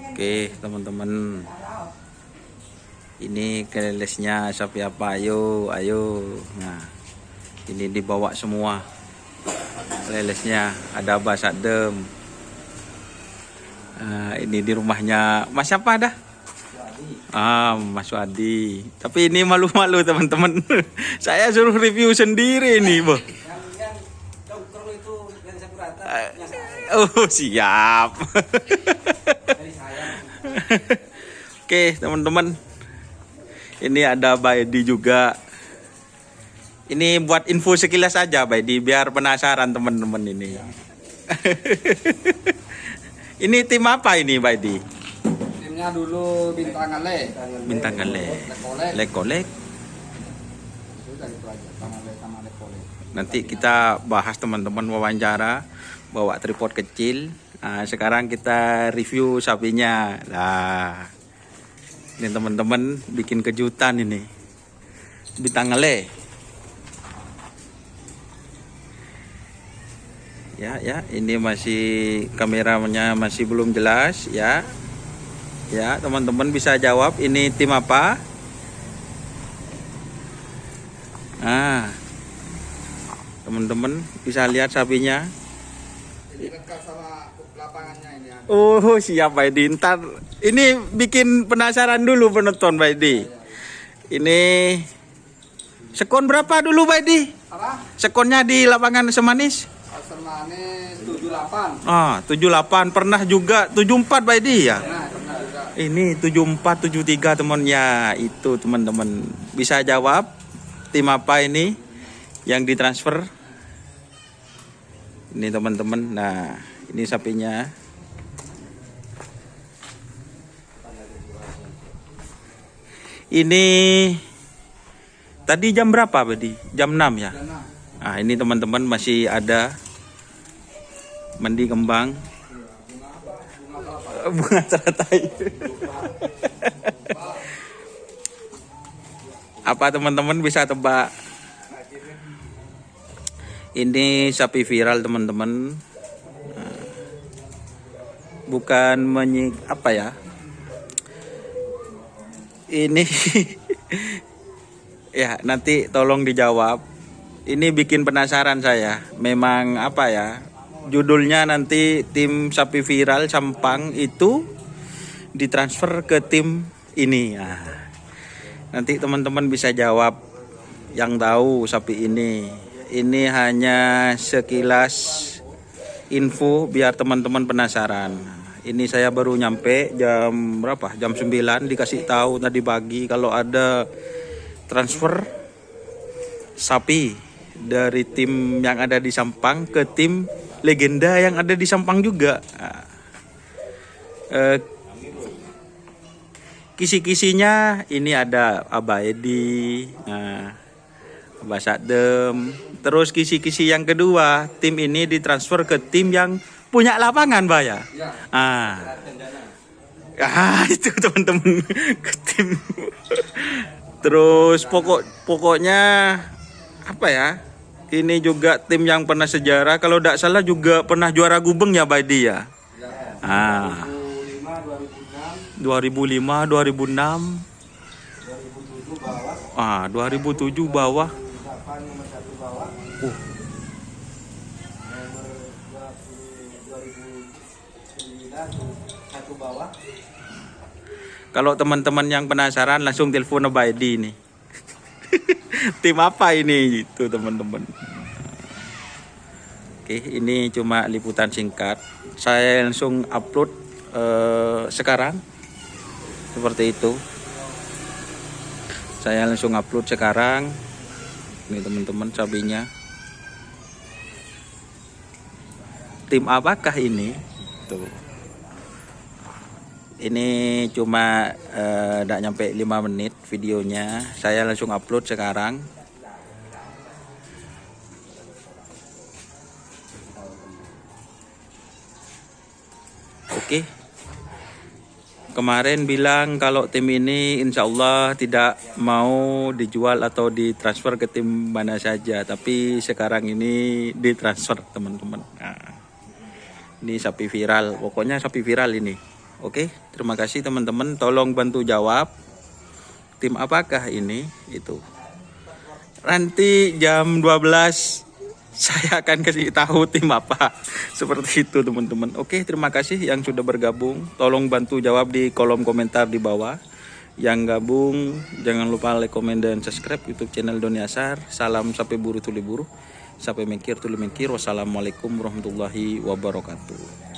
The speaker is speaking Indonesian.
Oke teman-teman, ini kelelesnya sapi apa? Ayo. Nah, ini dibawa semua kelelesnya. Ada Abah Sadem. Ini di rumahnya Mas siapa dah? Mas Wadi. Tapi ini malu-malu teman-teman. Saya suruh review sendiri nih, Boh. Oh siap. Oke teman-teman, ini ada Baidi juga. Ini buat info sekilas aja Baidi, biar penasaran teman-teman ini. Ini tim apa ini Baidi? Timnya dulu Bintang Ale. Lekolek. Nanti kita bahas teman-teman, wawancara, bawa tripod kecil. Nah, sekarang kita review sapinya. Nah, ini teman-teman bikin kejutan ini. Bintang Ale. Ya, ini masih kameranya masih belum jelas ya. Ya, teman-teman bisa jawab ini tim apa? Nah, teman-teman bisa lihat sapinya. Oh siap Baidi, ntar ini bikin penasaran dulu penonton Baidi. Ini sekon berapa dulu Baidi? Sekonnya di lapangan Semanis? Semanis 78. 78, pernah juga 74 Baidi ya? Ini 74, 73 temennya itu teman-teman. Bisa jawab tim apa ini yang ditransfer? Ini teman-teman. Nah, ini sapinya. Ini tadi jam berapa, Badi? Jam 6 ya? Nah, ini teman-teman masih ada mandi kembang. Bunga teratai. Apa teman-teman bisa tebak? Ini sapi viral teman-teman. Bukan apa ya? Ini ya nanti tolong dijawab. Ini bikin penasaran saya. Memang apa ya? Judulnya nanti tim sapi viral Sampang itu ditransfer ke tim ini. Nah, nanti teman-teman bisa jawab yang tahu sapi ini. Ini hanya sekilas info biar teman-teman penasaran. Ini saya baru nyampe jam berapa? Jam 9 dikasih tahu tadi pagi kalau ada transfer sapi dari tim yang ada di Sampang ke tim legenda yang ada di Sampang juga. Kisi-kisinya ini ada Abah Edi, Abah Sadem. Terus kisi-kisi yang kedua, tim ini ditransfer ke tim yang punya lapangan, Mbak ya? Itu teman-teman ke tim. Terus pokoknya apa ya? Ini juga tim yang pernah sejarah. Kalau tidak salah juga pernah juara Gubeng ya, Baidi ya? 2005, 2006. 2007 bawah. Kalau teman-teman yang penasaran langsung telepon Baidi nih. Tim apa ini itu teman-teman. Oke, ini cuma liputan singkat. Saya langsung upload sekarang. Seperti itu. Saya langsung upload sekarang. Ini teman-teman sapinya. Tim apakah ini? Tuh. Ini cuma tidak nyampe 5 menit videonya. Saya langsung upload sekarang. Oke. Kemarin bilang kalau tim ini insya Allah tidak mau dijual atau ditransfer ke tim mana saja. Tapi sekarang ini ditransfer teman-teman. Nah, ini sapi viral. Pokoknya sapi viral ini. Oke, terima kasih teman-teman. Tolong bantu jawab. Tim apakah ini? Itu. Nanti jam 12 saya akan kasih tahu tim apa. Seperti itu teman-teman. Oke, terima kasih yang sudah bergabung. Tolong bantu jawab di kolom komentar di bawah. Yang gabung jangan lupa like, komen, dan subscribe YouTube channel Doni Asar. Salam sampai buru tuli buru. Sampai mikir tuli mikir. Wassalamualaikum warahmatullahi wabarakatuh.